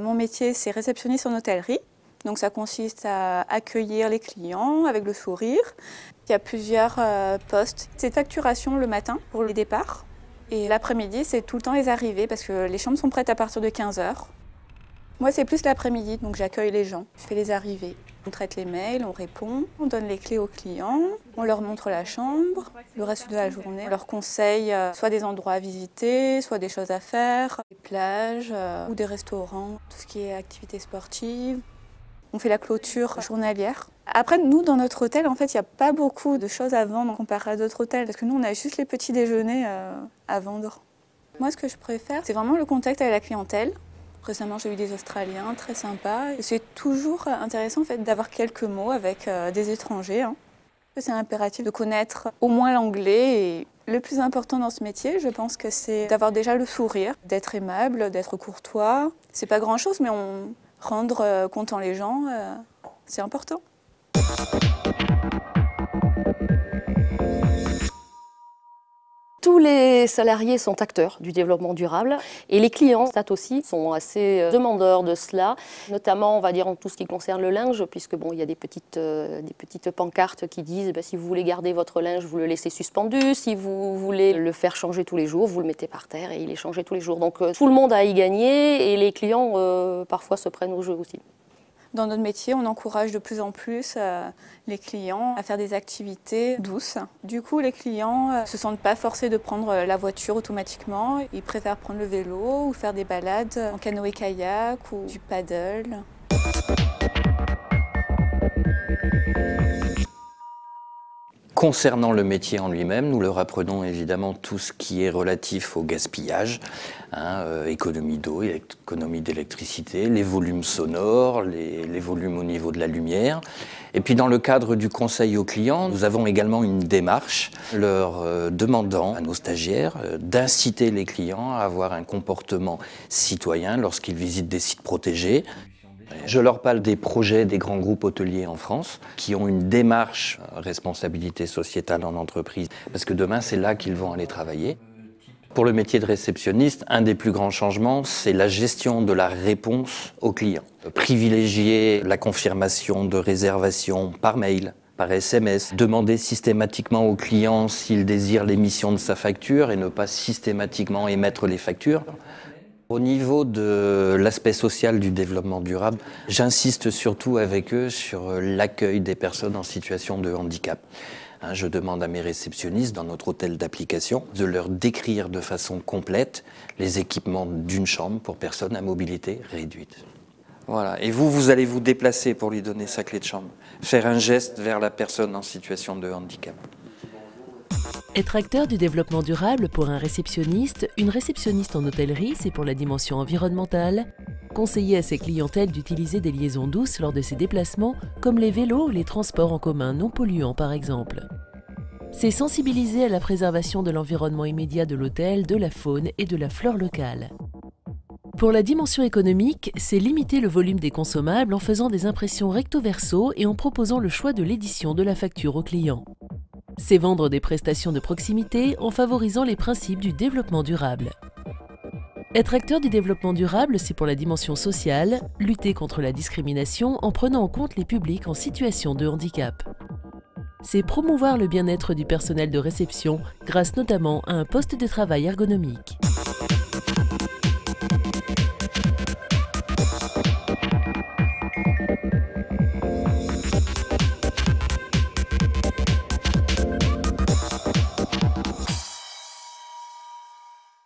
Mon métier, c'est réceptionniste en hôtellerie. Donc ça consiste à accueillir les clients avec le sourire. Il y a plusieurs postes. C'est facturation le matin pour les départs. Et l'après-midi, c'est tout le temps les arrivées parce que les chambres sont prêtes à partir de 15 h. Moi, c'est plus l'après-midi, donc j'accueille les gens. Je fais les arrivées. On traite les mails, on répond, on donne les clés aux clients, on leur montre la chambre, le reste de la journée. On leur conseille soit des endroits à visiter, soit des choses à faire, des plages ou des restaurants, tout ce qui est activités sportives. On fait la clôture journalière. Après, nous, dans notre hôtel, en fait, il n'y a pas beaucoup de choses à vendre comparé à d'autres hôtels, parce que nous, on a juste les petits déjeuners à vendre. Moi, ce que je préfère, c'est vraiment le contact avec la clientèle. Récemment, j'ai eu des Australiens très sympas. C'est toujours intéressant en fait, d'avoir quelques mots avec des étrangers. C'est impératif de connaître au moins l'anglais. Et le plus important dans ce métier, je pense que c'est d'avoir déjà le sourire, d'être aimable, d'être courtois. C'est pas grand-chose, mais rendre content les gens, c'est important. Tous les salariés sont acteurs du développement durable et les clients, aussi, sont assez demandeurs de cela, notamment, on va dire, en tout ce qui concerne le linge, puisque bon, il y a des petites pancartes qui disent si vous voulez garder votre linge, vous le laissez suspendu, si vous voulez le faire changer tous les jours, vous le mettez par terre et il est changé tous les jours. Donc tout le monde a à y gagner et les clients parfois se prennent au jeu aussi. Dans notre métier, on encourage de plus en plus les clients à faire des activités douces. Du coup, les clients ne se sentent pas forcés de prendre la voiture automatiquement. Ils préfèrent prendre le vélo ou faire des balades en canoë-kayak ou du paddle. Concernant le métier en lui-même, nous leur apprenons évidemment tout ce qui est relatif au gaspillage, économie d'eau, économie d'électricité, les volumes sonores, les volumes au niveau de la lumière. Et puis dans le cadre du conseil aux clients, nous avons également une démarche leur demandant à nos stagiaires d'inciter les clients à avoir un comportement citoyen lorsqu'ils visitent des sites protégés. Je leur parle des projets des grands groupes hôteliers en France qui ont une démarche responsabilité sociétale en entreprise parce que demain, c'est là qu'ils vont aller travailler. Pour le métier de réceptionniste, un des plus grands changements, c'est la gestion de la réponse aux clients. Privilégier la confirmation de réservation par mail, par SMS, demander systématiquement au client s'il désire l'émission de sa facture et ne pas systématiquement émettre les factures. Au niveau de l'aspect social du développement durable, j'insiste surtout avec eux sur l'accueil des personnes en situation de handicap. Je demande à mes réceptionnistes dans notre hôtel d'application de leur décrire de façon complète les équipements d'une chambre pour personnes à mobilité réduite. Voilà. Et vous allez vous déplacer pour lui donner sa clé de chambre, faire un geste vers la personne en situation de handicap. Être acteur du développement durable pour un réceptionniste, une réceptionniste en hôtellerie, c'est pour la dimension environnementale. Conseiller à ses clientèles d'utiliser des liaisons douces lors de ses déplacements, comme les vélos ou les transports en commun non polluants par exemple. C'est sensibiliser à la préservation de l'environnement immédiat de l'hôtel, de la faune et de la flore locale. Pour la dimension économique, c'est limiter le volume des consommables en faisant des impressions recto-verso et en proposant le choix de l'édition de la facture au client. C'est vendre des prestations de proximité en favorisant les principes du développement durable. Être acteur du développement durable, c'est pour la dimension sociale, lutter contre la discrimination en prenant en compte les publics en situation de handicap. C'est promouvoir le bien-être du personnel de réception grâce notamment à un poste de travail ergonomique.